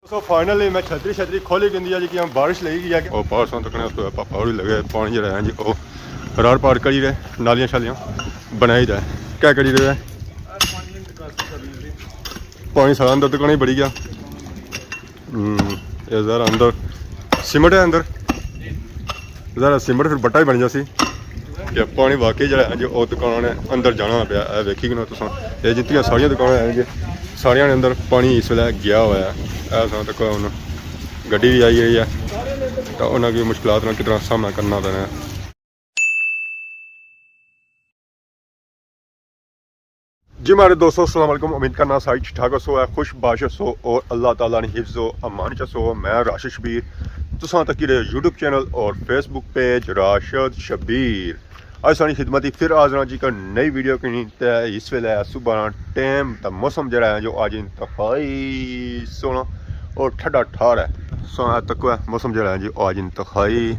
So finally मैं छतरी खोली गई है जी कि बारिश लगी गई है और परसों तक पापा और लगे पानी जो है जी वो रार पार करी रहे नालियाँ शालियाँ बनाई जाए क्या करी रहे पानी सारा अंदर तक नहीं बढ़ी गया ज़रा अंदर सीमेंट है अंदर ज़रा सीमेंट फिर बट्टा ही बन जासी कि पानी वाकई जो है जी वो दुकान ने अंदर जाना पाया वेखी ना तुम ये जितनी सारिया दुकान है जी सारिया ने अंदर पानी इस वे गया हुआ है ऐसा तक हम गड्डी भी आई गई है तो उन्होंने मुश्किलात का कितना सामना करना पैना है। जी मेरे दोस्तों अस्सलाम वालेकुम, उम्मीद करना सारी ठीक ठाक सो है खुश बाश सो और अल्लाह ताला ने हिफ्ज़ अमान च सो। मैं राशिद शबीर तुसां तक यूट्यूब चैनल और फेसबुक पेज राशिद शबीर आज सारी खिदमत ही फिर हाज़र जी का नई वीडियो की इस वेले सुबह टाइम तो मौसम जरा है जो आज इंतहाई सोना और ठंडा ठार है। सो तक मौसम जरा है जी आज इंतहाई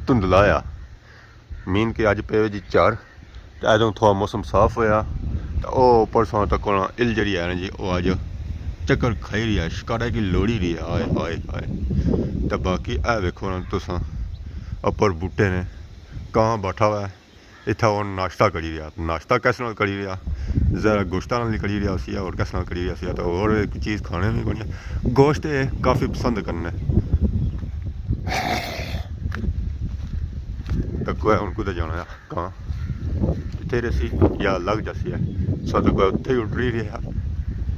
धुंधला आ मीन के अज पे जी 4 अजों थोड़ा मौसम साफ होया तो परसों तक इल जी है जी वो अज चक्कर खाई रही है शिकारा की लोड़ी रही है आए हाए हाए। तो बाकी ए वेखो ना तुस उपर बूटे ने कां बैठा हुआ है इतना वो नाश्ता करी रहा नाश्ता किस नाल करी रहा जरा गोश्त नाल करी रहा सी और किस नाल करी रहा सी तो और एक चीज़ खाने में कोई गोश्त काफ़ी पसंद करना तो कोई हूँ कुछ जाना है कां इतने सी या लग जासी है सो तो कोई उत्थे ही उड़ रही है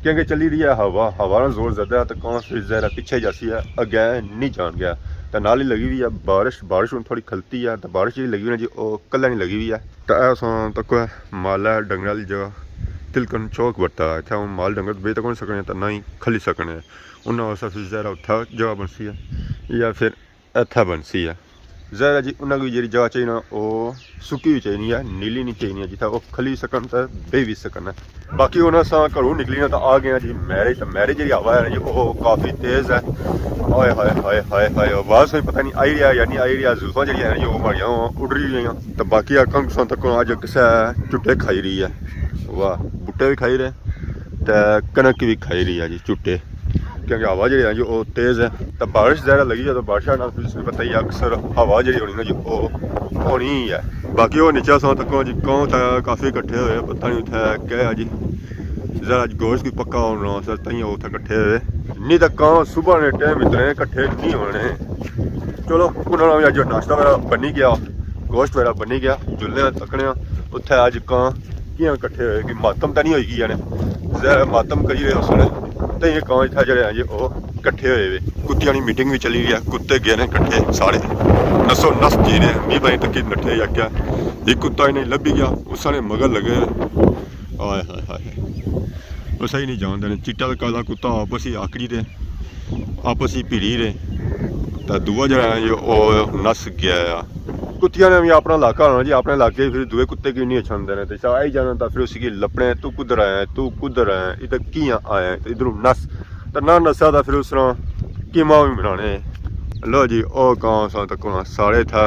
क्योंकि चली रही है हवा जोर ज़्यादा है तो कौन फिर जरा पीछे जासी है अगे नहीं जान गया तो नाल ही लगी हुई है बारिश हूँ थोड़ी खलती है तो बारिश जी लगी हुई है जी वो कल नहीं लगी हुई है तो ऐसा तक माल है डंगर वाली जगह तिलकन चौक बरता इतना हम माल डंगर बेच तो सकने तो ना ही खली सकने उन्होंने फिर जरा उत्था जगह बनसी है या फिर इतना बनसी है जरा जी उन्होंने जी जगह चाहिए ना वो सुकी भी चाहिए है नीली नहीं चाहिए जितना वो खली सकन तो बह भी सकन है। बाकी उन्होंने घरों निकली ना तो आ गया जी मैरिज तो मैरिज जी हवा है जी वो काफ़ी तेज़ है हाय हाय हाय हाय हाय आवाज़ कोई पता नहीं आई रहा या नहीं आई रहा जुल्फा जी है जी वो मारिया उड़ रही हैं तो बाकी कंग तक अज किसा झुट्टे खाई रही है वाह बूटे भी खाई रहे तो कनक भी खाई रही है जी झुट्टे क्योंकि हवा जी है जी वो तेज़ है तो बारिश ज़्यादा लगी है तो बारिश ना पता ही अक्सर हवा जी होनी ना जी वो होनी ही है। बाकी वो नीचा सौ तक जी कौन था काफ़ी इकट्ठे हुए पता नहीं उठा क्या है जी जरा गोश्त भी पक्का होना सर तई उठे इकट्ठे हुए नहीं तो कौन सुबह ने टाइम इतने इकट्ठे नहीं होने। चलो उन्होंने अज नाश्ता मेरा बनी गया गोश्त मेरा बनी गया जुल्ले तकने उत्थे अज कौन कियां इकट्ठे हुए कि मातम तो नहीं होगी जाने जरा मातम करी रहे उसने तो ये कौन इतना जड़े हैं जी वो इकट्ठे हुए कुत्तियां की मीटिंग भी चली रही है कुत्ते गए ने इकट्ठे सारे नसो नस जी ने मी भाई तक नट्ठे या क्या एक कुत्ता ही नहीं लभी गया उसने मगर लगे हाय हाय हाय वो सही नहीं जानते ने चिट्टा तो काला कुत्ता आपस ही आकड़ी दे आपस ही भिड़ी रहे तो दूआ जरा है जी वो नस गया कुत्तियां ने भी अपना इलाका होना जी अपने इलाके फिर दूए कुत्ते क्यों नहीं अच्छा होंगे ने तो आई जाना था फिर उसकी लपने तू कुदर आया तू कुदर आया इधर कियां आया तो इधरों नस तो ना नसा था फिर उस कीमा भी बनाने लो जी ओ गाँव सा तक सारे था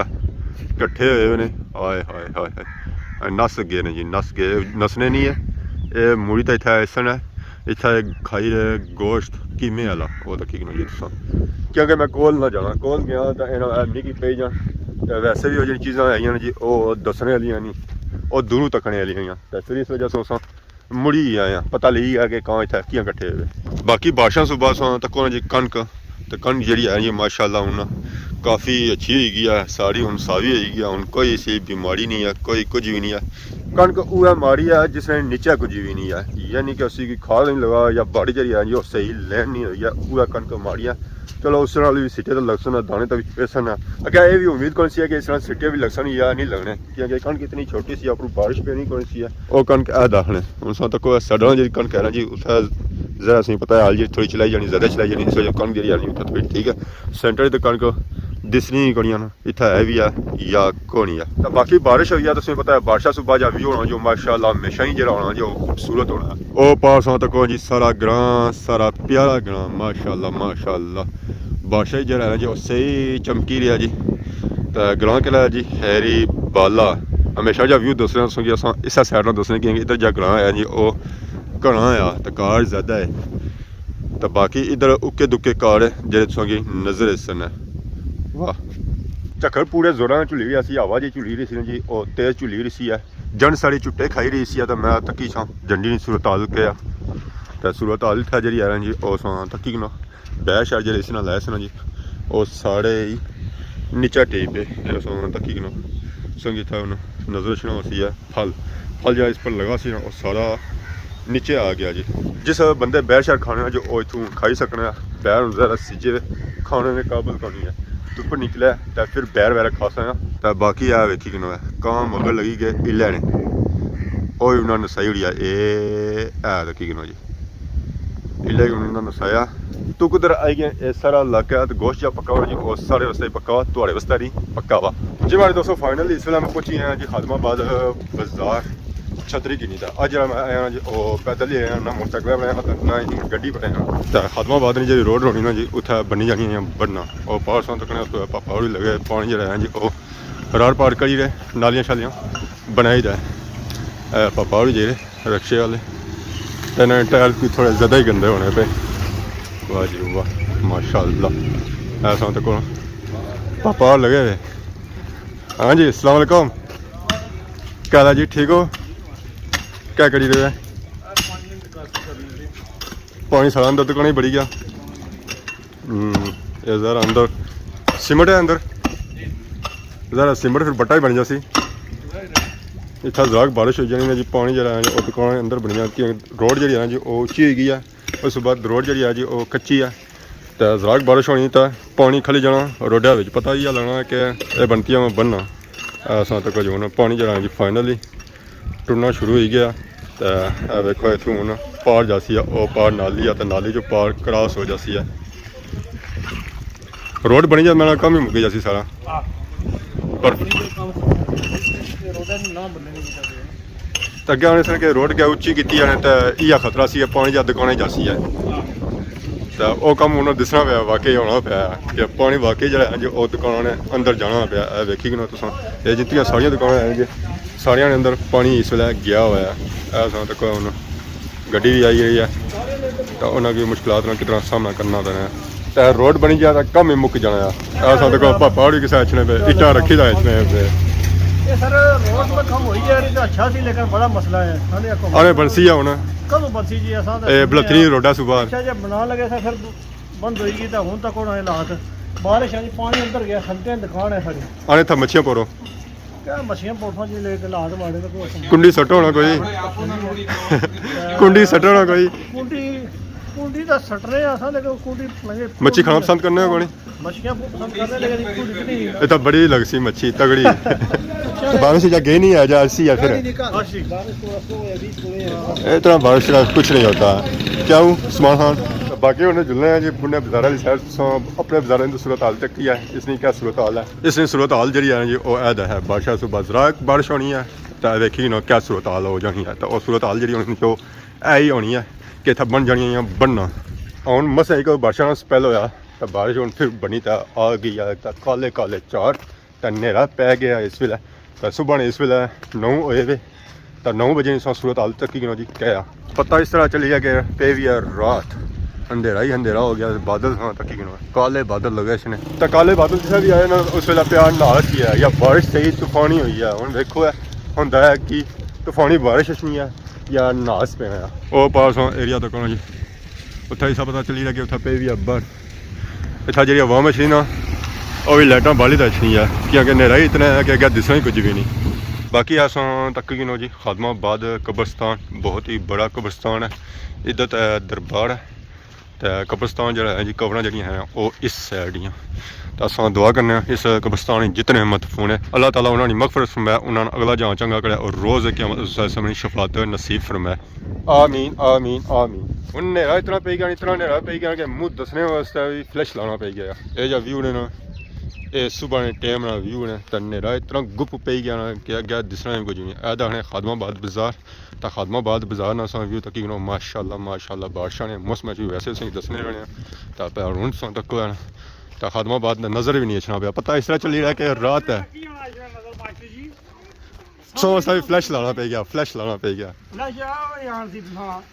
इकट्ठे हुए ने हाय हाय हाय हाय नस गए ने जी नस गए नसने नहीं है ये मुड़ी तो इतना ऐसा है इतना खाई रहे गोश्त कीमे वाला वो तो की जी तुसा क्योंकि मैं कोल ना जाना कोल गया तो इन्होंने मिगी पे जान वैसे भी वो जी चीज़ा आई जी वो दसने वाली नहीं वो दूरों तकने वाली तो फिर इस वजह से अस मुड़ी आए पता ली है कि कौन इतना कियां कट्ठे हुए। बाकी बारिशां सुबह सो तक जी कनक तो कनक जी है जी माशाल्लाह हूँ काफ़ी अच्छी होगी है सारी हूँ सावी होगी है हूँ कोई सी बीमारी नहीं है कोई कुछ भी नहीं है कनक वह मारी है जिसने नीचे कुछ भी नहीं है यानी कि उसी की खाद नहीं लगा या बाड़ी जी है जी सही लैन नहीं हुई है वह कनक मारी है। चलो उस नाल भी सिटे तो लगसन दाने तो भी पेसन है अगर ये भी उम्मीद कौन सी है कि इस तरह सिटे भी लगसन या नहीं लगने क्योंकि कणक इतनी छोटी सी ऊपर बारिश पे नहीं कौन सी है वो कणक ए दाखने उन तक सड़ना जी कणक है जी उत्थे जरा असें पता है हाल जी थोड़ी चलाई जानी ज़्यादा चलाई जानी इस वजह कणक जी आनी उत्थे थोड़ी ठीक है सेंटर तो कणक दिसनी कोनियां ना इतना है भी है या कोनी है तो बाकी बारिश हुई है तो पता है बारिशा सुबह जा व्यू होना जो माशाल्लाह हमेशा ही जरा होना जो खूबसूरत होना वो पासों तक जी सारा ग्रां सारा प्यारा ग्रां माशाल्लाह बादशाह जरा है जी सही चमकी रहा जी तो ग्रां किला जी हैरी बाला हमेशा जब व्यू दस रहे कि अस इस साइड ना दसने कि इधर जा ग्रां है जी वो घना आ तो कार ज़्यादा है तो बाकी इधर उक्के दुक्के कार है जेह्ड़े तुसेंगी नज़र इस न वाह झक्खड़ पूरे जोरां झुली रही सी हवा जी झुली रही सी जी और तेज़ झुली रही सी है जन साड़ी झुट्टे खाई रही सी तो मैं तक्की छां जंडी नी सूरत हाल के तो सूरत हाल था जी आ जी उस तक्की ना बैश शैर जेह्ड़े इस नाल लाए सन जी वो सारे नीचा टेप पे तक्की ना संगी था नज़र छना सी है फल फल जो इस पर लगा सी ना वो सारा नीचे आ गया जी जिस बंदे बैर शैर खाने जो वो इतों खाई सकना बैर ज़रा सिजे खाने के काबल का नहीं है धुप्प निकले तो फिर बैर वैर खा सकना तो बाकी आ वेखी कि कां मगर लगी गए इले ने वो उन्होंने नसाई उड़ी है की जी इले उन्होंने नसाया तू कुदर आई गया ये सारा इलाका तो गोश्त जा पक्का हुआ जी और सारे वास्ते पक्का हुआ थोड़े वास्ते नहीं पक्का हुआ जी हमारे दोस्तों फाइनली इस वेले मैं पहुंची हैं जी खदमाबाद बाजार छतरी की नहीं था अज मैं आया जी वो पैदल ही आया ना मोटरसाइकिल बनाया ना ही गड्डी बनाया तो खदमाबाद ने जी रोड होनी ना जी उत्थे बनी जानी है बनना और पारसों तक पापा होरी लगे पानी जो है जी वो रार पार करी रहे नालियां शालियां बनाई दे पापा होरी जे रक्शे वाले तो टायर भी थोड़े ज़्यादा ही गंदे होने पे वाह जी वाह माशाअल्लाह ऐसा तो को पापा और लगे हुए हाँ जी अस्सलाम वालेकुम क्या हाल है जी ठीक हो क्या करी रहे पानी सारा अंदर दुकान ही बढ़ी गया ये ज़रा अंदर सीमेंट है अंदर ज़रा सीमेंट फिर बट्टा ही बन जासी इतना ज़राक बारिश हो जानी है जी पानी जरा वो दुकान अंदर बनी जाती रोड जी है जी वो उच्ची हो गई है उस बाद रोड जी है जी वो कच्ची है तो ज़राक बारिश होनी तो पानी खली जाना रोडा में पता ही लगना कि यह बनती मैं बनना ऐसा तो कुछ होना पानी जरा जी फाइनली टुरना शुरू हो गया तो देखो इतों हूँ पार जासी है वो पार नाली है तो नाली जो पार क्रॉस हो जासी है रोड बनी जाए मेरा कम ही मुक्की जासी सारा पर अगे आने सन कि रोड क्या उच्ची की तो इया खतरा सी पानी जा दुकानें जासी है तो वह कम उन्होंने दिसना पाया वाकई होना पाया कि पानी वाकई जो है वो दुकान ने अंदर जाना पाया वेखी कि तुम ये जितनी सारिया दुकानें हैं जी सारिया ने अंदर पानी इस वे गया हुआ है ऐसा तक हूँ गड्डी भी आई रही है तो उन्होंने मुश्किलात का कितना सामना करना पैना तो रोड बनी जाए तो कम ही मुक जाना ऐसा तक पापा और किसी अचने पे इटा रखी था इसने पे सर रोड में कम हुई है तो अच्छा सी लेकिन बड़ा मसला है अरे बंसी है होना कब बंसी जी ऐसा बलतरी रोडा सुबह अच्छा जब बना लगे था फिर बंद होगी तो हूँ तक होना हालात बारिश है पानी अंदर गया खलते दुकान है सारी आने था मच्छियाँ पोरो क्या मछलियां पोठा जी लेके हाथ मारे तो कुंडी सटो ना कोई कुंडी सटो ना कोई कुंडी तो सट रहे हैं लेकिन कुंडी मच्छी खाना पसंद करने हो कोनी मछलियां पसंद कर रहे लेकिन कुंडी नहीं ये तो बड़ी लग सी मच्छी तगड़ी बारिश जा गई नहीं है जा ऐसी है फिर इतना बारिश का कुछ नहीं होता क्या हूँ उस्मान खान बाकी उन्हें जुलने हैं जी पुणे बाजार वाली साइड अपने बाजार की सूरत हाल तक है इसने क्या सूरत हाल है इसने सूरत हाल जी है जी वो ऐद है बारिश सुबह जरा बारिश होनी है तो देखी ना क्या सूरत हाल हो जानी है तो वह सूरत हाल जी होनी जो है ही होनी है कि इतना बन जानी है बनना हूँ मसा ही बारिश का स्पैल होया तो बारिश हूँ फिर बनी तो आ गई है तो काले काले चार तो नेरा पै गया इस वे तो सुबह ने इस वे 9 होए वे तो 9 बजे सूरत हाल तक की जी क्या पता इस तरह चली गया कि पे भी है रात अंधेरा ही अंधेरा हो गया बादल तक की काले बादल लगे इसने तो काले बादल जिस भी आए ना उस वे प्यार नाश ही है या बारिश सही तूफानी हुई है हूँ देखो होंगे है कि तूफानी बारिश अच्छी है या नाश पे है वो पासों एरिया तक जी उत्थे ही सब पता चली रहा कि उत्थे पे भी है बाहर इतना जी आवाम अच्छी ना वो भी लाइटा बाली तो अच्छी है क्योंकि नेरा ही इतना है कि अगर दिसना ही कुछ भी नहीं बाकी ऐसा तक की नो जी खदमाबाद कब्रस्तान बहुत ही बड़ा कब्रस्तान है इधर तो दरबार है तो कब्रस्तान जो है जी कबरां जड़ियाँ हैं वो इस साइड ही तो अस दुआ करने इस कब्रस्तान जितने महत्वपूर्ण है अल्लाह ताला उन्होंने मगफरत फरमाए उन्होंने अगला जहाँ चंगा करे और रोज़ क्या शफात नसीब फरमाए आमीन आमीन आमीन हूँ नेरा इतना पे गया इतना नेरा पे गया कि मुँह दसने वास्ते भी फ्लैश लाना पे गया ये जो व्यू ने ना ये सुबह ने टाइम ना व्यू ने तो नेरा इतना गुप पे गया ना कि अगर दिसना भी कुछ नहीं ऐ दाने खदमाबाद बाजार तो खदमाबाद बाजार ना व्यू तक माशाअल्लाह बादशाह ने मौसम वैसे सही दसने रहने तो हूँ तक तो खदमाबाद नज़र भी नहीं अच्छा पाया पता इस तरह चली रहा कि रात है सो सारी फ्लैश लाना पे गया फ्लैश लाना पे गया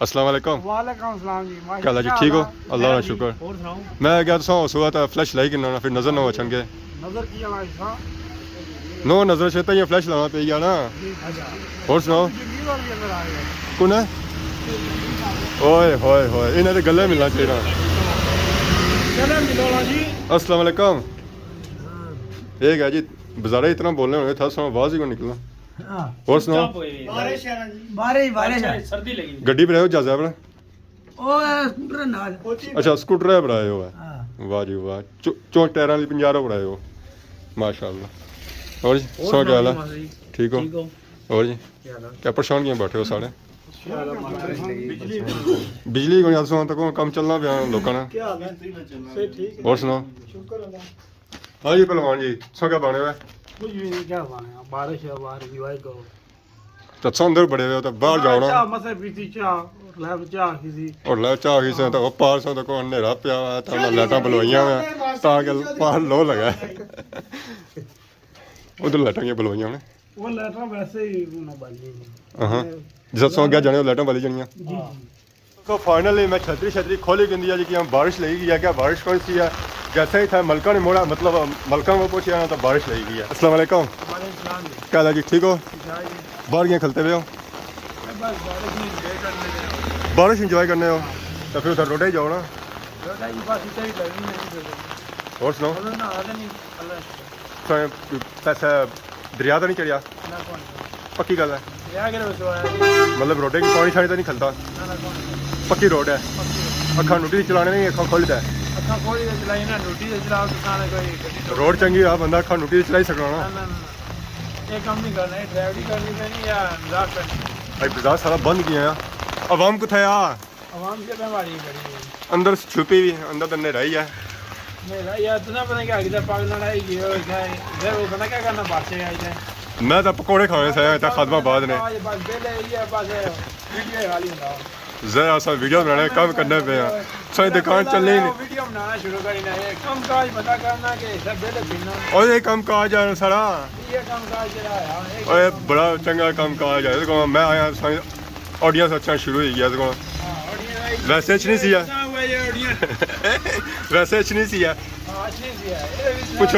अस्सलाम वालेकुम वालेकुम सलाम जी क्या जी ठीक हो अल्लाह का शुक्र और सुनाओ मैं क्या तो सुबह तो फ्लैश लाई कि ना फिर नजर ना बचन के नजर की आना इसा नो नजर से तो ये फ्लैश लाना पे गया ना और सुनाओ कौन है ओए होए होए इन्हें तो गले मिलना चाहिए चलो मिलो जी अस्सलाम वालेकुम एक है जी बाजार इतना बोलने होंगे था सुनो आवाज ही को निकला और सुनाओ बारिश है जी बारिश है सर्दी लगी गड्डी पर आए हो जहाज़ पर ओ स्कूटर नाल अच्छा स्कूटर पर आए हो वाह जी वाह चौं टायरां दी 50 पर आए हो माशाल्लाह और जी सो क्या हाल है ठीक हो और जी क्या परेशान क्यों बैठे हो सारे बिजली को याद सुना तो कम चलना पिया लोगों ने क्या हाल है सही ठीक और सुनाओ हाँ जी पहलवान जी सो क्या बने हुए कुछ भी नहीं क्या बने बारिश है बाहर एंजॉय करो तो अंदर बड़े हुए तो बाहर जाओ ना चाह मसे पीती चाह लैब चाह किसी और ले चाह किसी तो पार से तो कोई अंधेरा पिया हुआ तो लाइटां बलवाइयां हुआ ताकि पार लो लगा उधर लाइटां क्या बलवाइयां ने वो लाइटां वैसे ही ना बली हां जिस सो गया जाने लाइटां बली जानियां तो फाइनली मैं छतरी खोली गई है जी कि हम बारिश लगी गई है क्या बारिश कौन सी है जैसे ही था मलका ने मोड़ा मतलब मलका में पहुंचे तो बारिश लगी गई है अस्सलाम वालेकुम क्या हाल है जी ठीक हो बाहर गए खलते हुए हो बारिश इंजॉय करने हो तो फिर उधर रोडे ही जाओ ना और सुनाओ पैसा दरिया तो नहीं चढ़िया पक्की गल है मतलब रोडे की पानी शानी तो नहीं खलता पक्की रोड है अखा नूटी चलाने नहीं अखा खोलता है रोड चंगी है बंदा अखा नूटी चलाई सकना ना बाजार सारा बंद किया है अवाम को था अंदर छुपी भी अंदर तो अंधेरा ही है मैं तो पकौड़े खाने से आया था खदमाबाद ने जरा सा वीडियो बनाने कम करने पे सारी दुकान चल रही नहीं और ये कम काज है सारा ओए बड़ा चंगा कम काज है देखो मैं आया ऑडियंस अच्छा शुरू हो गया देखो वैसे नहीं सी है वैसे नहीं सी है कुछ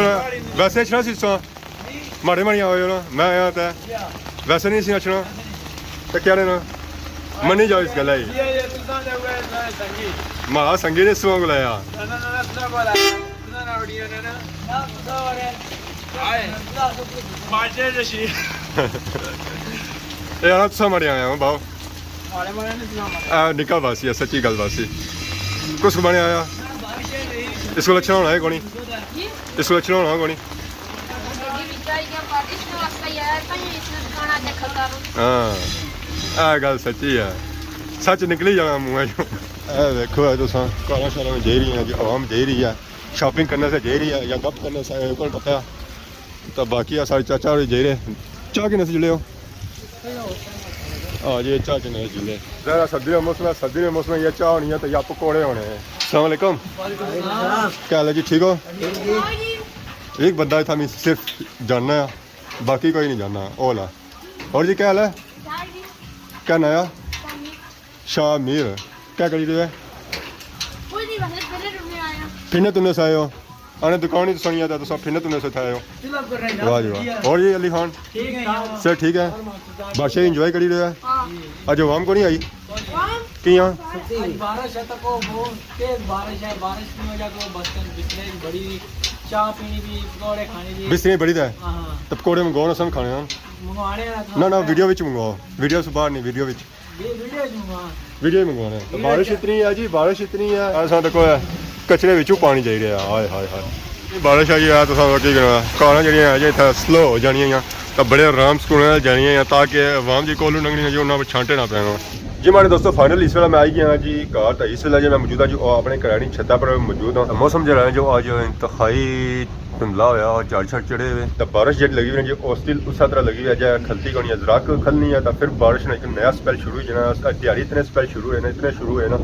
वैसे अच्छा सी सो माड़े माड़ी आए ना मैं आया था वैसे नहीं सी अच्छा तो क्या लेना मनी जाओ इस गल मां संगी ने सुआ को लाया यार तुसा माड़े आया हूं बाओ निका वासी है सच्ची गल वासी कुछ बने आया इसको लक्षण होना है कोनी इसको लक्षण होना कोनी हाँ आ गल सच्ची है सच निकली जाना मुँह चो देखो तुम कारा शारा में जा रही है जो आवाम जा रही है शॉपिंग करने से जा रही है या गप करने से को पता तो बाकी सारे चाचा और जा रहे चाह किने से जुड़े हो हाँ जी चाह किने से जुड़े जरा सर्दी का मौसम है सर्दी के मौसम में ये चाह होनी है तो या पकौड़े होने हैं अस्सलाम वालेकुम क्या हाल है जी ठीक हो एक बंदा था मैं सिर्फ जानना है बाकी कोई नहीं जानना ओला और जी क्या हाल है क्या नया शामिर क्या करी रहे फिर तुमने से आए हो आने दुकान ही सुनिया था तो सब फिर तुमने से आए हो वाह जी वाह और जी अली खान सर ठीक है बादशाह इंजॉय करी रहे हैं आज आवाम को नहीं आई कि यहाँ बारिश है तो बारिश है बारिश की वजह को बर्तन बिस्तर बड़ी चाह पीनी भी पकौड़े खाने भी बिस्तर बड़ी था तो पकौड़े मंगवाओ ना सब खाने ना ना वीडियो विच मंगवाओ वीडियो से बाहर नहीं वीडियो विच वीडियो मंगवाने बारिश इतनी है जी बारिश इतनी है ऐसा देखो कचरे विचों पानी जाई रहा हाय हाय हाय बारिश आई है तो की करना कारां जड़ियां है जी इत्थे स्लो हो जानियां तो बड़े आराम सुकून नाल जानियां ताकि आवाम जी कोलू लंघनी जी उन्हां छांटे ना पैण जी हमारे दोस्तों फाइनल इस वेला मैं आई गया जी घर तो इस वेला जो मैं मौजूद हाँ जो अपने घरानी छत्ता पर मौजूद हाँ मौसम जो है जो आज इंतहाई धुंधला होया और झाड़ छड़ चढ़े हुए तो बारिश जी लगी हुई है जी उस तरह लगी हुई है जै खलती को नहीं है जराक खलनी है तो फिर बारिश ने एक नया स्पेल शुरू हो जाना दिहाड़ी इतने स्पेल शुरू हुए ना इतने शुरू हुए ना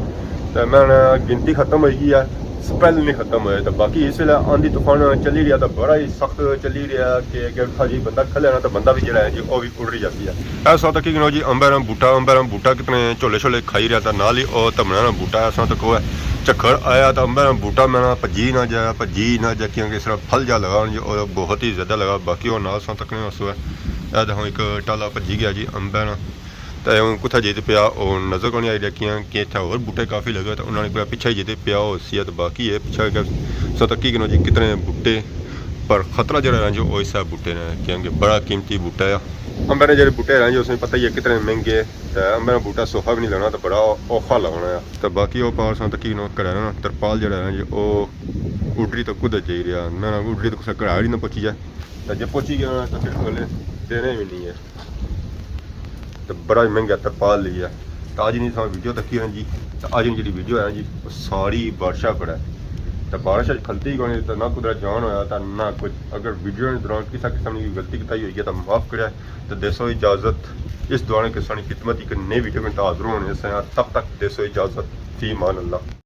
तो मैं गिनती खत्म हो गई है स्पेल नहीं खत्म होया तो बाकी इस वेले आंधी तूफान चली रहा तो बड़ा ही सख्त चली रहा कि अगर उठा जी बंदा खले ना तो बंदा भी जरा है जी वो भी उड़ रही जाती है ऐसा तक कि जी अंबेरा बूटा कितने झोले छोले खाई रहा था नाल ही और तमना बूटा ऐसा तक वो झक्खड़ आया तो अंबेरा बूटा मैं भजी ना जाए क्योंकि इस तरह फल जा लगा जी और बहुत ही ज़्यादा लगा बाकी वो नाल सौ तक नहीं उस देखो एक टाला भजी गया जी अंबेरा तो कुत्थे जित पिया और नज़र को नहीं आई रखियाँ कि इतना और बूटे काफ़ी लगे तो उन्होंने पूरा पिछा जित पिया हो सी तो बाकी है पिछा सो तक कि जी कितने बूटे पर खतरा जरा जो वो इस बूटे ने क्योंकि बड़ा कीमती बूटा है अंबेरे जो बूटे हैं जो उसमें पता ही है कितने महंगे तो अंबेरा बूटा सोफा भी नहीं लगना तो बड़ा औखा लगना है तो बाकी वो पार सो तक कि घर ना तरपाल जरा है जी वो उडरी तो कुद जा रहा मैं उडरी तो कुछ घर ही ना पहुँची जाए तो जब पहुँची गया तो फिर अगले देने भी नहीं है तो बड़ा महंगा तरपाल लिया तो अज नहीं वीडियो तक है जी तो अज जी वीडियो है जी सारी बारिशा पर है तो बारिश खलती को नहीं तो ना कुदरत जान होया तो ना कुछ अगर वीडियो के दौरान किसी किस्म की गलती की हुई है तो माफ़ करे तो देसो इजाज़त इस दौरान किसानी खिदमत एक नई वीडियो में हाजिर होने से तब तक देसो इजाज़त फी मान अल्लाह।